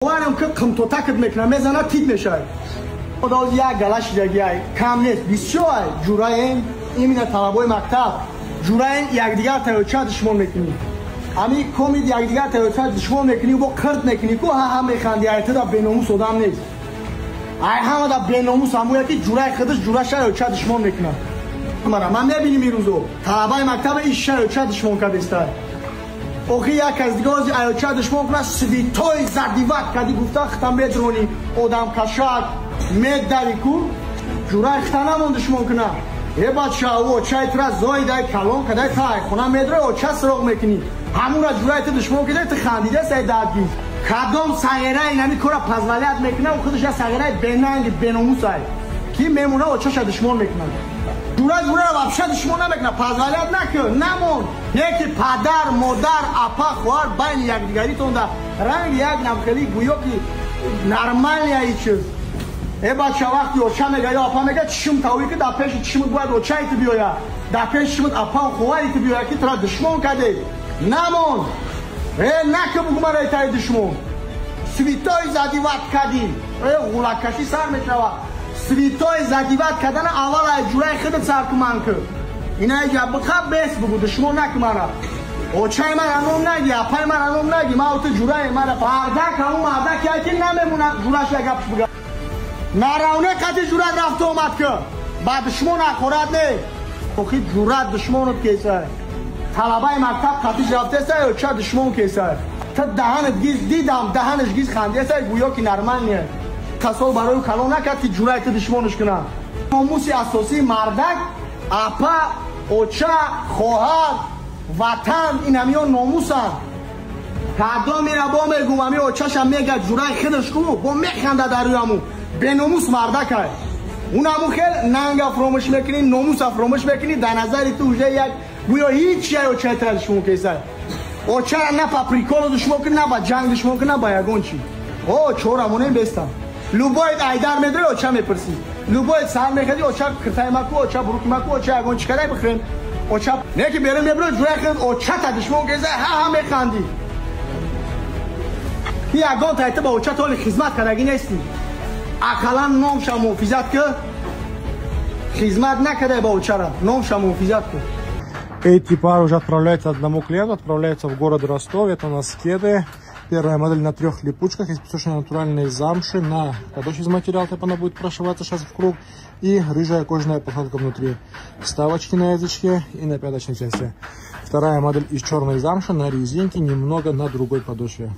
وانم که کم تو تاکت میکنم میزنه تیت میشه. خداوند یک گلاش دیگه کم نیست بسیار جورای این طلبای مکتب جورای یک دیگر تایوچه دشمن میکنی. امی کمید یک دیگر تایوچه دشمن میکنی با کرد میکنی کو هم میخندی ایت دا بیناموس آدم نیست. ای همه دا بیناموس همون که جورای خودش جورایش تایوچه دشمن میکنه. من میبینیم این روزو طلبای مکتب ایش تایوچه دشمن کردیسته. اوخی یک از دیگه از ایوچه دشمن کنه سویتای زردیوک کدی گفته ختم بدرونی آدم کشک مید داری کو جورای ختنمون دشمن کنه یه بچه او چای تر زایده کلون کده تای خونه میدره او چه سراغ میکنی همون را جورای تو دشمن کنه تو خندیده سای دادگی کدام سایره اینمی کورا پزولیت میکنه و خودش سایره بیننگ بیناموس های کی میمونه او چه دشمن میکنه جورای را وابشه دشمن نمیکنه پزولیت نکن نمون یکی پدر مادر اپا خوار بین یک دیگری تونده رنگ یک نمخلی گویو که نرمال یا ای چیز ای بچه وقتی اوچه میگه یا اپا میگه چشم تاوی که در پیش چشمت باید اوچه ایت بیاید در پیش چشمت اپا خوار ایت بیاید که ترا دشمن کده نمون نکه بگو من ایتای دشمن سویتای زدیوت کدی غولکشی سر میکنه سویتای زدیوت کدن اول جورای خودت سر کمان که اینا اگه بخواب بیس بگو دشمن نکمانه اوچه من انوم نگی اپای من انوم نگی ما اوت جورای من پردک همون مردک که نمیمونه جورایش لگبش بگه نراونه قطع جورت رفته اومد که با دشمن اخورت نه خوخی جورت دشمنت کیسه طلبای مکتب قطعش رفته سه چه دشمن کیسه تا دهنت گیز دیدم دهنش گیز خنده سه گویا که نرمال نیه کسال برای کلون نکرد که جورت دشمنش کنه ناموسی اساسی مردک اپا اوچه خواهر وطن این همیان ناموسن کدا میره با میگم همی اوچهش هم میگه جورای خودش کنو با میخنده در روی همون به ناموس مردک های اون همون خیلی ننگ افرامش میکنی ناموس افرامش میکنی در نظری تو اوجه یک گویا هیچ شای اوچه تر دشمن کیسه اوچه نه پاپریکا رو دشمن کنی نه با جنگ دشمن کنی نه با یگون چی او چور همونه بیستم لوباید ایدر میدره اوچه میپرسی لوباید سر میخدی اوچه کرتای مکو اوچه بروک مکو اوچه یگون چی کدای بخرین اوچه نه که بیرون میبره جورای خود اوچه تا دشمن کیسه هم میخندی یگان تایته با اوچه طول خدمت کردگی نیستی اقلا نامش محافظت که خدمت накадай با учара номша محافظت که. Эти пары уже отправляются одному клиенту, отправляются в город Ростов. Это у нас кеды. Первая модель на 3 липучках, из песочной натуральной замши. На кадоч из материала, так она будет прошиваться сейчас в круг. И рыжая кожаная посадка внутри. Вставочки на язычке и на пяточной части. Вторая модель из черной замши на резинке, немного на другой подошве.